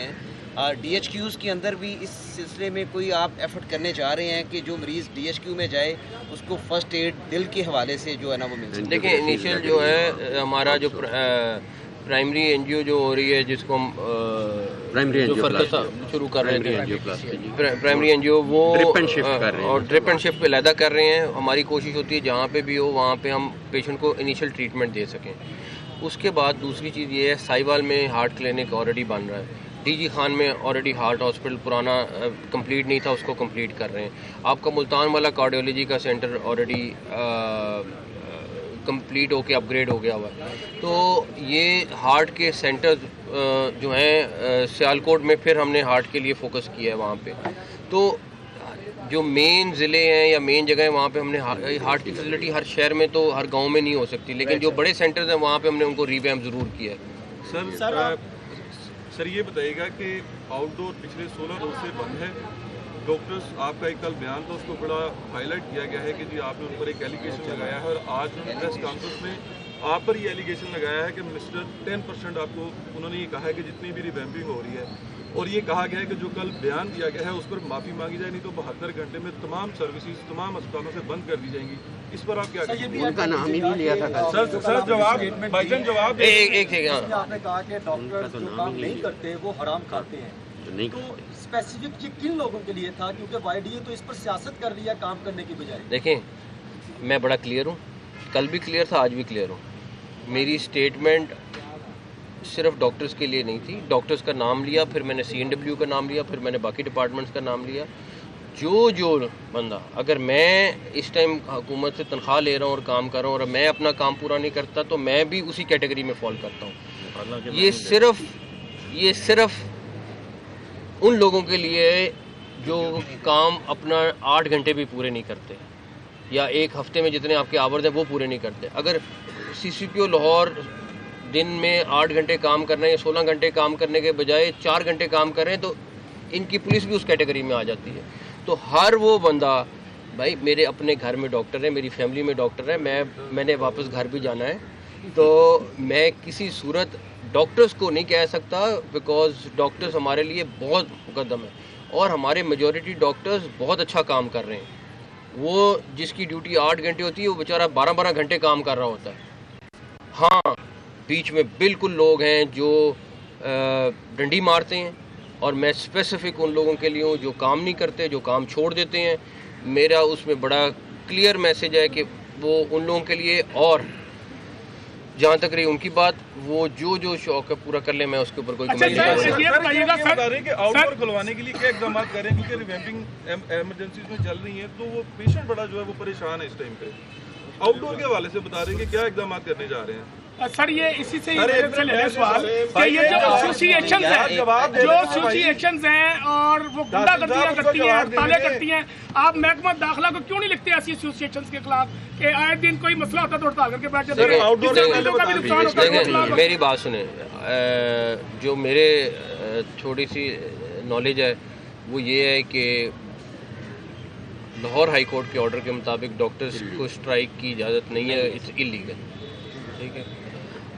ہیں. D H cues کے اندر بھی اس سلسلے میں کوئی آپ ایفرٹ کرنے جا رہے ہیں کہ جو مریض ڈی ایچ کیو میں جائے اس کو فرسٹ ایڈ دل کے حوالے سے جو ہے نا وہ مل سکے؟ دیکھیں انیشیل جو ہے ہمارا جو پرائمری این جی او جو ہو رہی ہے جس کو ہم فرقت شروع کر رہے تھے پرائمری این جی او وہ اور ڈرپ اینڈ شفٹ پہ علیحدہ کر رہے ہیں. ہماری کوشش ہوتی ہے جہاں پہ بھی ہو وہاں پہ ہم پیشنٹ کو انیشیل ٹریٹمنٹ دے سکیں. اس کے بعد دوسری چیز یہ ہے سائیوال میں ہارٹ کلینک آلریڈی بن رہا ہے. ڈی جی خان میں آلریڈی ہارٹ ہاسپٹل پرانا کمپلیٹ نہیں تھا اس کو کمپلیٹ کر رہے ہیں. آپ کا ملتان والا کارڈیولوجی کا سینٹر آلریڈی کمپلیٹ ہو کے اپ گریڈ ہو گیا ہوا ہے. تو یہ ہارٹ کے سینٹرز جو ہیں سیالکوٹ میں پھر ہم نے ہارٹ کے لیے فوکس کیا ہے وہاں پہ. تو جو مین ضلع ہیں یا مین جگہ ہیں وہاں پہ ہم نے ہارٹ کی فیسلٹی ہر شہر میں تو ہر گاؤں میں نہیں ہو سکتی لیکن جو بڑے سینٹرز ہیں وہاں پہ ہم نے ان کو ریویمپ ضرور کیا ہے. سر یہ بتائیے گا کہ آؤٹ ڈور پچھلے 16 روز سے بند ہے. ڈاکٹرز آپ کا ایک کل بیان تھا اس کو بڑا ہائی لائٹ کیا گیا ہے کہ جی آپ نے ان پر ایک ایلیگیشن لگایا ہے اور آج پریس کانفرنس میں آپ پر یہ ایلیگیشن لگایا ہے کہ مسٹر 10% آپ کو انہوں نے یہ کہا ہے کہ جتنی بھی ریویمپنگ ہو رہی ہے اور یہ کہا گیا ہے کہ جو کل بیان دیا گیا ہے اس پر معافی مانگی جائے نہیں تو 72 گھنٹے میں تمام سروسز تمام اسپتالوں سے بند کر دی جائیں گی. اس پر آپ کیا کہیں گے؟ ان کا نام ہی نہیں لیا تھا سر جواب بھائی جان جواب ایک آپ نے کہا کہ ڈاکٹر جو کام نہیں کرتے وہ حرام کھاتے ہیں تو اسپیسیفک یہ کن لوگوں کے لیے تھا کیونکہ وائی ڈی اے تو اس پر سیاست کر رہی ہے کام کرنے کی بجائے. دیکھیں میں بڑا کلیئر ہوں, کل بھی کلیئر تھا آج بھی کلیئر ہوں. میری اسٹیٹمنٹ صرف ڈاکٹرز کے لیے نہیں تھی. ڈاکٹرز کا نام لیا پھر میں نے سی این ڈبلیو کا نام لیا پھر میں نے باقی ڈپارٹمنٹس کا نام لیا. جو بندہ اگر میں اس ٹائم حکومت سے تنخواہ لے رہا ہوں اور کام کر رہا ہوں اور میں اپنا کام پورا نہیں کرتا تو میں بھی اسی کیٹیگری میں فال کرتا ہوں. یہ صرف ان لوگوں کے لیے جو کام اپنا 8 گھنٹے بھی پورے نہیں کرتے یا ایک ہفتے میں جتنے آپ کے آورز ہیں وہ پورے نہیں کرتے. اگر سی سی پی او لاہور دن میں 8 گھنٹے کام کرنا ہے یا 16 گھنٹے کام کرنے کے بجائے 4 گھنٹے کام کر رہے ہیں تو ان کی پولیس بھی اس کیٹیگری میں آ جاتی ہے. تو ہر وہ بندہ بھائی میرے اپنے گھر میں ڈاکٹر ہے, میری فیملی میں ڈاکٹر ہے, میں نے واپس گھر بھی جانا ہے تو میں کسی صورت ڈاکٹرز کو نہیں کہہ سکتا بیکاز ڈاکٹرز ہمارے لیے بہت مقدم ہے اور ہمارے میجورٹی ڈاکٹرز بہت اچھا کام کر رہے ہیں. وہ جس کی ڈیوٹی 8 گھنٹے ہوتی ہے وہ بیچارہ 12 گھنٹے کام کر رہا ہوتا ہے. ہاں بیچ میں بالکل لوگ ہیں جو ڈنڈی مارتے ہیں اور میں اسپیسیفک ان لوگوں کے لیے ہوں جو کام نہیں کرتے, جو کام چھوڑ دیتے ہیں. میرا اس میں بڑا کلیئر میسج ہے کہ وہ ان لوگوں کے لیے اور جہاں تک رہی ان کی بات وہ جو شوق ہے پورا کر لیں میں اس کے اوپر کوئی کمنٹ نہیں بتا رہے کہ آؤٹ ڈور کھلوانے کے لیے کیا اقدامات کریں کیونکہ ریویمپنگ ایمرجنسیز میں چل رہی ہیں تو وہ پیشنٹ بڑا جو ہے وہ پریشان ہے اس ٹائم پہ. آؤٹ ڈور کے حوالے سے بتا رہے ہیں کہ کیا اقدامات کرنے جا رہے ہیں. سر یہ اسی سے سوال کہ یہ جو ایسوسیشنز ہیں اور وہ گنڈا گردیاں کرتی ہیں, ہڑتالیں کرتی ہیں, آپ محکمہ داخلہ کو کیوں نہیں لکھتے ایسی ایسوسیشنز کے خلاف کہ آئے دن کوئی مسئلہ ہوتا ہے تو ہڑتال کر کے بیٹھ جاتے ہیں. میری بات سنیں, جو میرے تھوڑی سی نالج ہے وہ یہ ہے کہ لاہور ہائی کورٹ کے آرڈر کے مطابق ڈاکٹرز کو اسٹرائک کی اجازت نہیں ہے. اٹس انلیگل, ٹھیک ہے,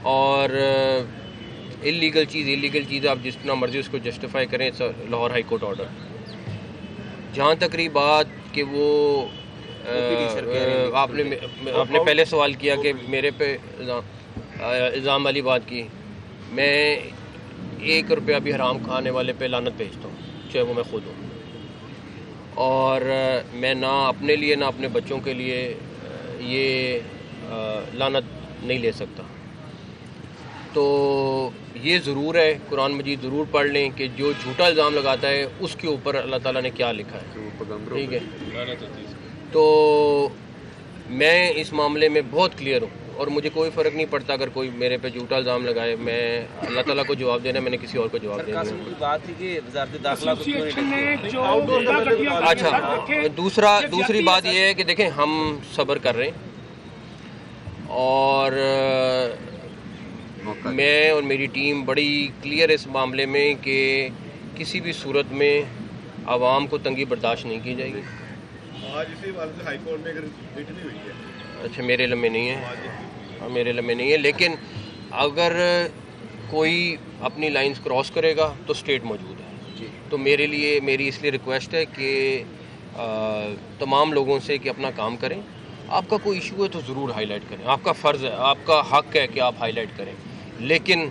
اور انلیگل چیز آپ جس طرح مرضی اس کو جسٹیفائی کریں. Lahore high court order. جہاں تک رہی بات کہ وہ آپ نے پہلے سوال کیا کہ میرے پہ الزام والی بات کی, میں 1 روپیہ بھی حرام کھانے والے پہ لعنت بھیجتا ہوں چاہے وہ میں خود ہوں, اور میں نہ اپنے لیے نہ اپنے بچوں کے لیے یہ لعنت نہیں لے سکتا. تو یہ ضرور ہے قرآن مجید ضرور پڑھ لیں کہ جو جھوٹا الزام لگاتا ہے اس کے اوپر اللہ تعالیٰ نے کیا لکھا ہے, ٹھیک ہے. تو میں اس معاملے میں بہت کلیئر ہوں اور مجھے کوئی فرق نہیں پڑتا اگر کوئی میرے پہ جھوٹا الزام لگائے. میں اللہ تعالیٰ کو جواب دینا, میں نے کسی اور کو جواب دینا. بات تھی کہ وزارت داخلہ اچھا, دوسری بات یہ ہے کہ دیکھیں ہم صبر کر رہے ہیں اور میں اور میری ٹیم بڑی کلیئر اس معاملے میں کہ کسی بھی صورت میں عوام کو تنگی برداشت نہیں کی جائے گی. آج اسی حوالے سے ہائی کورٹ میں اگر میٹنگ نہیں ہوئی ہے. اچھا میرے علم میں نہیں ہے, لیکن اگر کوئی اپنی لائنز کراس کرے گا تو اسٹیٹ موجود ہے. تو میرے لیے میری اس لیے ریکویسٹ ہے کہ تمام لوگوں سے کہ اپنا کام کریں. آپ کا کوئی ایشو ہے تو ضرور ہائی لائٹ کریں, آپ کا فرض ہے, آپ کا حق ہے کہ آپ ہائی لائٹ کریں, لیکن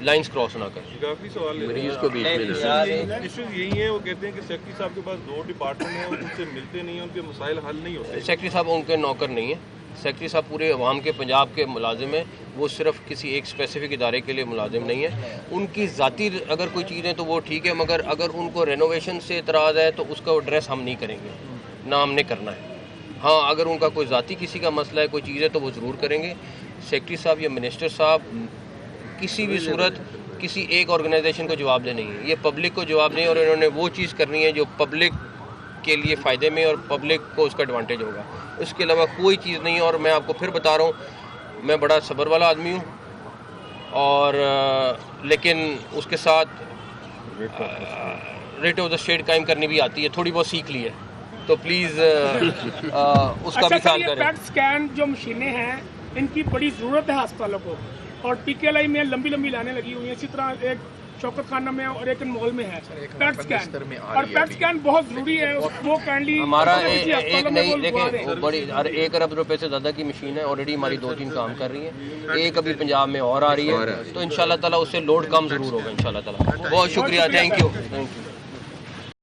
لائنز کراس نہ کریں. کافی سوال مریض کو بیچ میں ایشوز یہی ہیں, وہ کہتے ہیں کہ سیکٹری صاحب کے پاس 2 ڈپارٹمنٹ ہیں, ان سے ملتے نہیں ہیں, ان کے مسائل حل نہیں ہوتے. سیکٹری صاحب ان کے نوکر نہیں ہیں. سیکٹری صاحب پورے عوام کے پنجاب کے ملازم ہیں. وہ صرف کسی ایک اسپیسیفک ادارے کے لیے ملازم نہیں ہے. ان کی ذاتی اگر کوئی چیز ہے تو وہ ٹھیک ہے, مگر اگر ان کو رینوویشن سے اعتراض ہے تو اس کا ایڈریس ہم نہیں کریں گے, نہ ہم نے کرنا ہے. ہاں اگر ان کا کوئی ذاتی کسی کا مسئلہ ہے, کوئی چیز ہے, تو وہ ضرور کریں گے. سیکٹری صاحب یا منسٹر صاحب کسی بھی صورت کسی ایک آرگنائزیشن کو جواب دے نہیں ہے, یہ پبلک کو جواب دیں, اور انہوں نے وہ چیز کرنی ہے جو پبلک کے لیے فائدے میں اور پبلک کو اس کا ایڈوانٹیج ہوگا. اس کے علاوہ کوئی چیز نہیں ہے. اور میں آپ کو پھر بتا رہا ہوں, میں بڑا صبر والا آدمی ہوں, اور لیکن اس کے ساتھ ریٹ آف دا اسٹیٹ قائم کرنی بھی آتی ہے, تھوڑی بہت سیکھ لی ہے, تو پلیز اس کا بھی خیال کریں. پیٹ اسکین جو مشینیں ہیں ان کی بڑی ضرورت ہے ہسپتالوں کو, اور پی کے ایل آئی میں لمبی لمبی لائنیں لگی ہوئی ہیں. اسی طرح ایک شوکت خانہ میں اور ایک مال میں ہے پیٹ اسکین, اور پیٹ اسکین بہت ضروری ہے. وہ کائنڈلی ہمارا ایک نہیں دیکھیں, بڑی 1 ارب روپے سے زیادہ کی مشین ہے, آلریڈی ہماری 2-3 کام کر رہی ہیں. ایک ابھی پنجاب میں اور آ رہی ہے, تو انشاءاللہ تعالیٰ اس سے لوڈ کم ضرور ہوگا انشاءاللہ تعالیٰ. بہت شکریہ, تھینک یو.